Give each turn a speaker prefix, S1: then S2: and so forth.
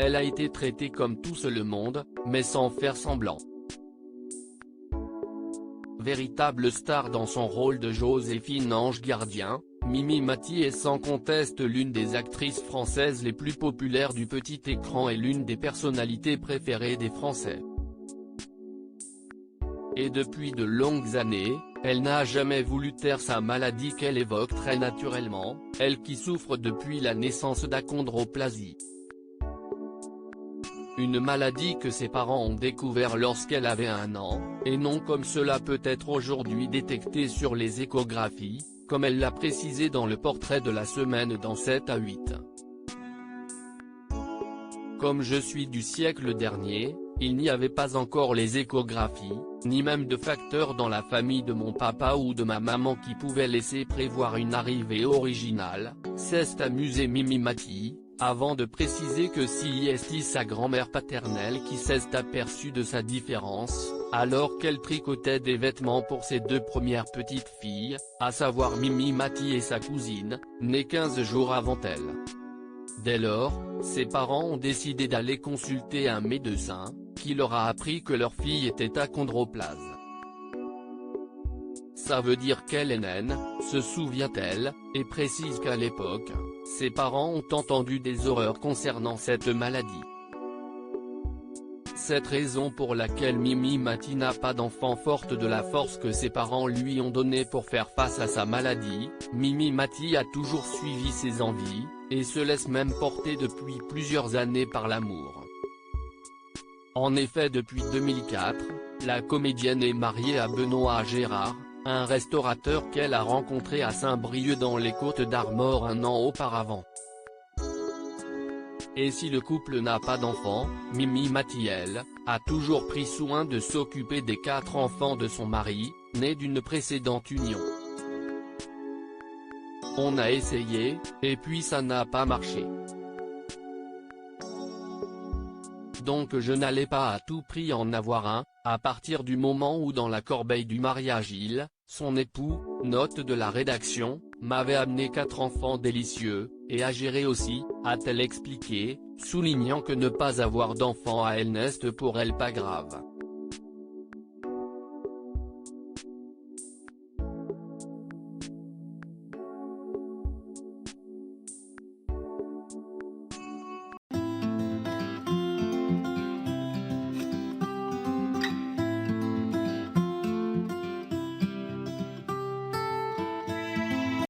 S1: elle a été traitée comme tout le monde, mais sans faire semblant. Véritable star dans son rôle de Joséphine Ange Gardien, Mimi Mati est sans conteste l'une des actrices françaises les plus populaires du petit écran et l'une des personnalités préférées des Français. Et depuis de longues années, elle n'a jamais voulu taire sa maladie qu'elle évoque très naturellement, elle qui souffre depuis la naissance d'achondroplasie. Une maladie que ses parents ont découvert lorsqu'elle avait 1 an, et non comme cela peut être aujourd'hui détecté sur les échographies, comme elle l'a précisé dans le portrait de la semaine dans 7 à 8. Comme je suis du siècle dernier, il n'y avait pas encore les échographies, ni même de facteurs dans la famille de mon papa ou de ma maman qui pouvaient laisser prévoir une arrivée originale, s'est amusée Mimi Mati, avant de préciser que si est sa grand-mère paternelle qui s'est aperçue de sa différence, alors qu'elle tricotait des vêtements pour ses 2 premières petites filles, à savoir Mimi Mati et sa cousine, née 15 jours avant elle. Dès lors, ses parents ont décidé d'aller consulter un médecin, qui leur a appris que leur fille était achondroplase. Ça veut dire qu'elle est naine, se souvient-elle, et précise qu'à l'époque, ses parents ont entendu des horreurs concernant cette maladie. Cette raison pour laquelle Mimi Mati n'a pas d'enfant forte de la force que ses parents lui ont donnée pour faire face à sa maladie, Mimi Mati a toujours suivi ses envies, et se laisse même porter depuis plusieurs années par l'amour. En effet depuis 2004, la comédienne est mariée à Benoît Gérard, un restaurateur qu'elle a rencontré à Saint-Brieuc dans les Côtes-d'Armor 1 an auparavant. Et si le couple n'a pas d'enfants, Mimi Mati elle, a toujours pris soin de s'occuper des 4 enfants de son mari, nés d'une précédente union. On a essayé, et puis ça n'a pas marché. Donc je n'allais pas à tout prix en avoir un, à partir du moment où dans la corbeille du mariage son époux, note de la rédaction, m'avait amené 4 enfants délicieux, et à gérer aussi, a-t-elle expliqué, soulignant que ne pas avoir d'enfants à elle n'est pour elle pas grave.